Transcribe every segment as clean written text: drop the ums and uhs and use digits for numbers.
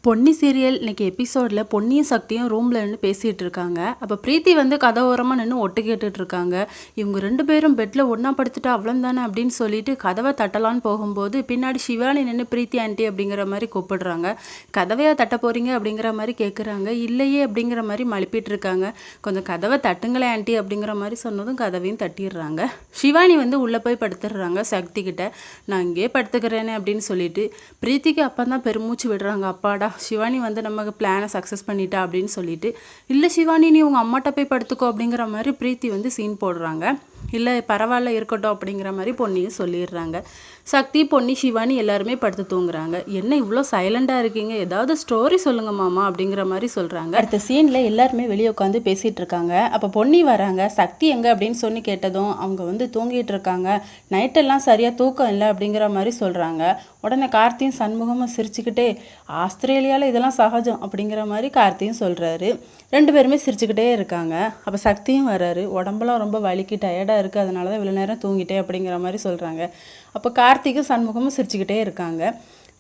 Ponni serial இன்னைக்கு எபிசோடில் பொன்னியும் சக்தியும் ரூமில் நின்று பேசிகிட்டு இருக்காங்க. அப்போ பிரீத்தி வந்து கதை ஓரமாக நின்று ஒட்டு கேட்டுட்டு இருக்காங்க. இவங்க 2 பேரும் பெட்டில் ஒன்றா படுத்துட்டா அவ்வளோந்தானே அப்படின்னு சொல்லிட்டு கதவை தட்டலான்னு போகும்போது பின்னாடி சிவானி நின்று பிரீத்தி ஆண்டி அப்படிங்கிற மாதிரி கூப்பிடுறாங்க. கதவையா தட்ட போகிறீங்க அப்படிங்கிற மாதிரி கேட்குறாங்க. இல்லையே அப்படிங்கிற மாதிரி மழுப்பிட்டு இருக்காங்க. கொஞ்சம் கதவை தட்டுங்களே ஆண்டி அப்படிங்கிற மாதிரி சொன்னதும் கதவையும் தட்டிடுறாங்க. சிவானி வந்து உள்ளே போய் படுத்துடுறாங்க சக்தி கிட்ட. நான் இங்கே படுத்துக்கிறேனே அப்படின்னு சொல்லிட்டு பிரீத்திக்கு அப்போ தான் பெருமூச்சு விடுறாங்க. அப்பாடா சிவானி வந்து நமக்கு பிளானை சக்ஸஸ் பண்ணிட்டா அப்படின்னு சொல்லிட்டு, இல்லை சிவானி நீ உங்கள் அம்மாட்ட போய் படுத்துக்கோ அப்படிங்கிற மாதிரி பிரீத்தி வந்து சீன் போடுறாங்க. இல்லை பரவாயில்ல இருக்கட்டும் அப்படிங்கிற மாதிரி பொன்னியும் சொல்லிடுறாங்க. சக்தி பொன்னி சிவானி எல்லாருமே படுத்து தூங்குறாங்க. என்ன இவ்வளோ சைலண்டாக இருக்கீங்க, ஏதாவது ஸ்டோரி சொல்லுங்க மாமா அப்படிங்கிற மாதிரி சொல்கிறாங்க. அடுத்த சீனில் எல்லாருமே வெளியே உட்காந்து பேசிகிட்டு இருக்காங்க. அப்போ பொன்னி வராங்க. சக்தி எங்கே அப்படின்னு சொல்லி கேட்டதும் அவங்க வந்து தூங்கிட்டு இருக்காங்க, நைட்டெல்லாம் சரியாக தூக்கம் இல்லை அப்படிங்கிற மாதிரி சொல்கிறாங்க. உடனே கார்த்தியும் சண்முகமும் சிரிச்சுக்கிட்டே ஆஸ்திரேலியாவில் இதெல்லாம் சகஜம் அப்படிங்கிற மாதிரி கார்த்தியும் சொல்கிறாரு. 2 பேருமே சிரிச்சுக்கிட்டே இருக்காங்க. அப்போ சக்தியும் வராரு. உடம்பெல்லாம் ரொம்ப வலிக்கு டயர்டாக இருக்குது, அதனால தான் இவ்வளோ நேரம் தூங்கிட்டே அப்படிங்கிற மாதிரி சொல்கிறாங்க. அப்போ கார்த்திக்கும் சண்முகமும் சிரிச்சுக்கிட்டே இருக்காங்க.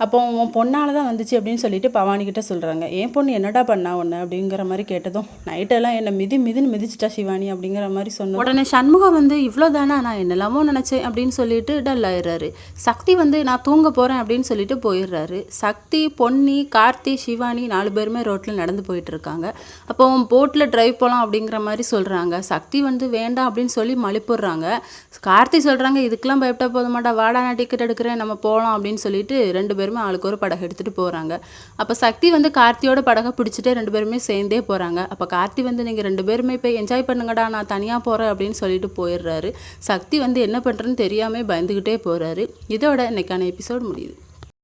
அப்போ உன் பொண்ணால் தான் வந்துச்சு அப்படின்னு சொல்லிட்டு பவானிக்கிட்ட சொல்கிறாங்க. என் பொண்ணு என்னடா பண்ணா ஒன்று அப்படிங்கிற மாதிரி கேட்டதும் நைட்டெல்லாம் என்னை மிதின்னு மிதிச்சிட்டா சிவானி அப்படிங்கிற மாதிரி சொன்னோம். உடனே சண்முகம் வந்து இவ்வளோ தானே, நான் என்னெல்லாமோ நினச்சேன் அப்படின்னு சொல்லிட்டு டல் ஆயிடுறாரு. சக்தி வந்து நான் தூங்க போகிறேன் அப்படின்னு சொல்லிட்டு போயிடுறாரு. சக்தி பொன்னி கார்த்தி சிவானி 4 பேருமே ரோட்டில் நடந்து போயிட்டு இருக்காங்க. அப்போ போட்டில் டிரைவ் போகலாம் அப்படிங்கிற மாதிரி சொல்கிறாங்க. சக்தி வந்து வேண்டாம் அப்படின்னு சொல்லி மழுப்புடுறாங்க. கார்த்தி சொல்கிறாங்க இதுக்கெல்லாம் பயப்பட போத மாட்டா, வாடா நான் டிக்கெட் எடுக்கிறேன் நம்ம போகலாம் அப்படின்னு சொல்லிட்டு 2 பேருமே ஆளுக்கு ஒரு படகு எடுத்துகிட்டு போகிறாங்க. அப்போ சக்தி வந்து கார்த்தியோட படகை பிடிச்சிட்டு 2 பேருமே சேர்ந்தே போகிறாங்க. அப்போ கார்த்தி வந்து நீங்கள் 2 பேருமே போய் என்ஜாய் பண்ணுங்கடா, நான் தனியாக போகிறேன் அப்படின்னு சொல்லிட்டு போயிடுறாரு. சக்தி வந்து என்ன பண்ணுறதுன்னு தெரியாமல் பயந்துக்கிட்டே போகிறாரு. இதோட இன்னைக்கான எபிசோட் முடியுது.